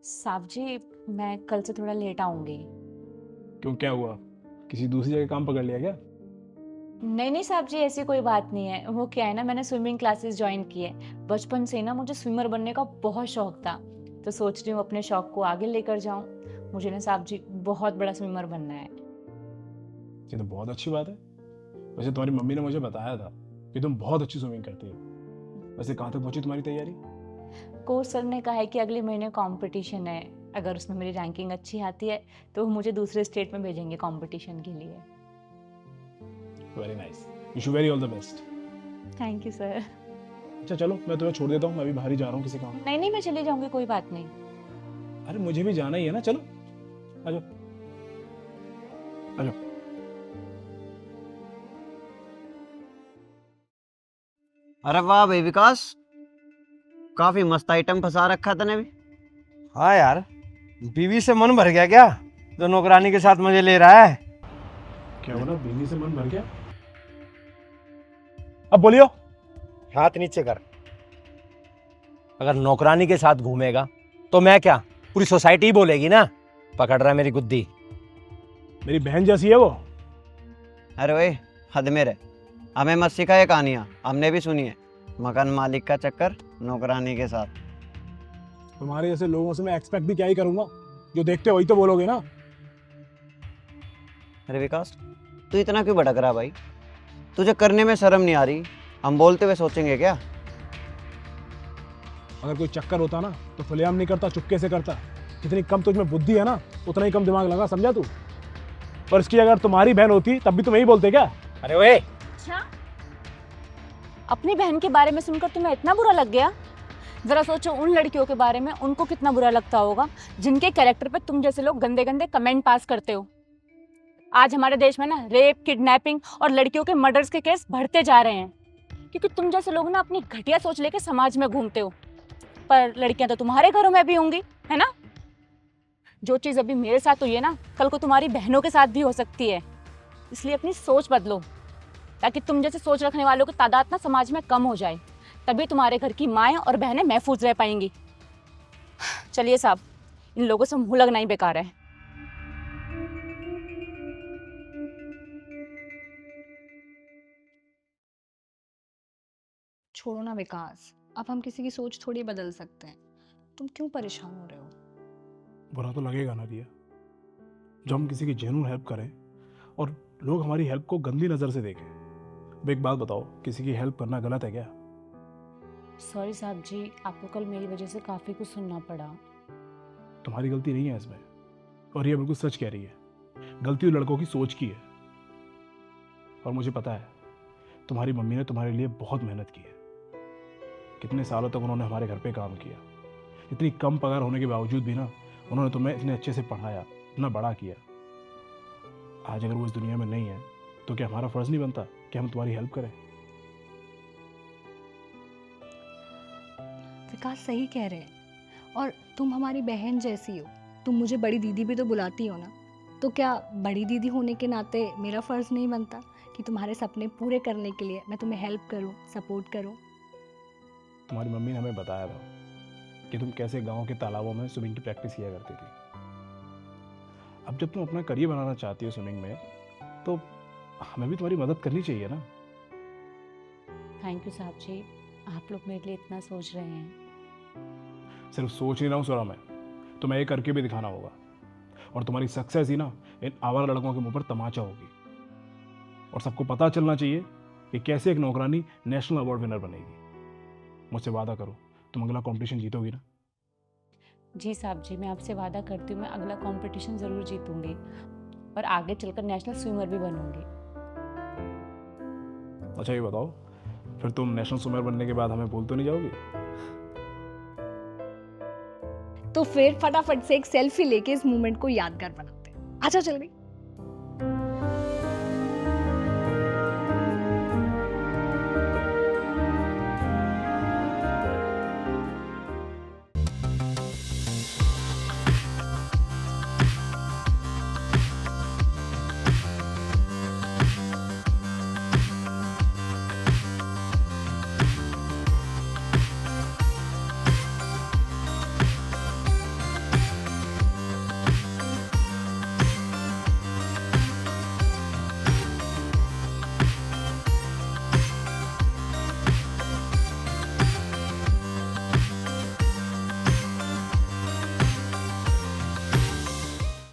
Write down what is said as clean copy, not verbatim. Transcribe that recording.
साहब जी, मैं कल से थोड़ा लेट आऊंगी। क्यों, क्या हुआ? किसी दूसरी जगह काम पकड़ लिया क्या? नहीं नहीं साहब जी, ऐसी कोई बात नहीं है। वो क्या है ना, मैंने स्विमिंग क्लासेस ज्वाइन की है। बचपन से ही ना मुझे स्विमर बनने का बहुत शौक था, तो सोच रही हूँ अपने शौक को आगे लेकर जाऊँ। मुझे ना साहब जी बहुत बड़ा स्विमर बनना है। ये तो बहुत अच्छी बात है। वैसे तुम्हारी मम्मी ने मुझे बताया था कि तुम बहुत अच्छी स्विमिंग करती हो। वैसे कहाँ तक पहुंची तुम्हारी तैयारी? कोच सर ने कहा है कि अगले महीने कंपटीशन है। अगर उसमें मेरी रैंकिंग अच्छी आती है तो वो मुझे दूसरे स्टेट में भेजेंगे कंपटीशन के लिए। Very nice, wish you very all the best. Thank you sir. अच्छा चलो, मैं तुम्हें छोड़ देता हूँ, मैं अभी बाहर ही जा रहा हूँ किसी काम। नहीं नहीं, मैं चली जाऊंगी, कोई बात नहीं। अरे मुझे भी जाना ही है ना, चलो आ जाओ आ जाओ। अरे वाह भाई विकास, काफी मस्त आइटम फंसा रखा तने भी। हाँ यार, बीवी से मन भर गया क्या जो नौकरानी के साथ मजे ले रहा है। क्या बोला, बीवी से मन भर गया? अब बोलियो। हाथ नीचे कर। अगर नौकरानी के साथ घूमेगा तो मैं क्या, पूरी सोसाइटी ही बोलेगी ना, पकड़ रहा है मेरी गुद्दी। मेरी बहन जैसी है वो। अरे भाई हद में रह, हमें मत सिखाए कहानियां, हमने भी सुनी है। मकान मालिक का चक्कर नौकरानी के साथ। तुम्हारे जैसे लोगों से मैं एक्सपेक्ट भी क्या ही करूंगा, जो देखते हो वही तो बोलोगे ना। अरे विकास, तू इतना क्यों भटक रहा भाई? तुझे करने में शर्म नहीं आ रही? हम बोलते हुए सोचेंगे क्या? अगर कोई चक्कर होता ना तो खुलेआम नहीं करता, चुपके से करता। जितनी कम तुझमें बुद्धि है ना, उतना ही कम दिमाग लगा, समझा तू? और इसकी अगर तुम्हारी बहन होती तब भी तुम यही बोलते क्या? अरे ओए, अच्छा, अपनी बहन के बारे में सुनकर तुम्हें इतना बुरा लग गया? जरा सोचो उन लड़कियों के बारे में, उनको कितना बुरा लगता होगा जिनके कैरेक्टर पे तुम जैसे लोग गंदे गंदे कमेंट पास करते हो। आज हमारे देश में ना रेप, किडनैपिंग और लड़कियों के मर्डर्स के केस बढ़ते जा रहे हैं, क्योंकि तुम जैसे लोग ना अपनी घटिया सोच लेके समाज में घूमते हो। पर लड़कियां तो तुम्हारे घरों में भी होंगी, है ना? जो चीज अभी मेरे साथ हुई है ना, कल को तुम्हारी बहनों के साथ भी हो सकती है। इसलिए अपनी सोच बदलो, ताकि तुम जैसे सोच रखने वालों की तादाद ना समाज में कम हो जाए। तभी तुम्हारे घर की माएँ और बहनें महफूज रह पाएंगी। चलिए साहब, इन लोगों से मुंह लगना ही बेकार है। छोड़ो ना विकास, अब हम किसी की सोच थोड़ी बदल सकते हैं। तुम क्यों परेशान हो रहे हो? बुरा तो लगेगा ना रिया, जब हम किसी की जेन्युइन हेल्प करें और लोग हमारी हेल्प को गंदी नज़र से देखें। अब एक बात बताओ, किसी की हेल्प करना गलत है क्या? सॉरी साहब जी, आपको कल मेरी वजह से काफ़ी कुछ सुनना पड़ा। तुम्हारी गलती नहीं है इसमें, और ये बिल्कुल सच कह रही है। गलती लड़कों की सोच की है। और मुझे पता है तुम्हारी मम्मी ने तुम्हारे लिए बहुत मेहनत की है। कितने सालों तक उन्होंने हमारे घर पे काम किया। इतनी कम पगार होने के बावजूद भी ना, उन्होंने तुम्हें इतने अच्छे से पढ़ाया, इतना बड़ा किया। आज अगर वो इस दुनिया में नहीं है तो क्या हमारा फर्ज नहीं बनता कि हम तुम्हारी हेल्प करें? विकास सही कह रहे हैं, और तुम हमारी बहन जैसी हो। तुम मुझे बड़ी दीदी भी तो बुलाती हो ना, तो क्या बड़ी दीदी होने के नाते मेरा फ़र्ज़ नहीं बनता कि तुम्हारे सपने पूरे करने के लिए मैं तुम्हें हेल्प करूं, सपोर्ट करूं? तुम्हारी मम्मी ने हमें बताया था कि तुम कैसे गांव के तालाबों में स्विमिंग की प्रैक्टिस किया करती थी। अब जब तुम अपना करियर बनाना चाहती हो स्विमिंग में, तो हमें भी तुम्हारी मदद करनी चाहिए ना। थैंक यू साहब जी, आप लोग मेरे लिए इतना सोच रहे हैं। सिर्फ सोच नहीं रहा हूँ सोरा मैं, तुम्हें ये करके भी दिखाना होगा। और तुम्हारी सक्सेस ही ना इन आवारा लड़कों के मुंह पर तमाचा होगी। और सबको पता चलना चाहिए कि कैसे एक नौकरानी नेशनल अवार्ड विनर बनेगी। मुझसे वादा करो, तुम अगला कंपटीशन जीतोगी ना? जी साहब जी, मैं आपसे वादा करती हूँ मैं अगला कंपटीशन ज़रूर जीतूंगी और आगे चलकर नेशनल स्विमर भी बनूंगी। अच्छा ये बताओ, फिर तुम नेशनल स्विमर बनने के बाद हमें भूल तो नहीं जाओगी? तो फिर फटाफट से एक सेल्फी लेके इस मोमेंट को यादगार बनाते हैं। अच्छा चल गई।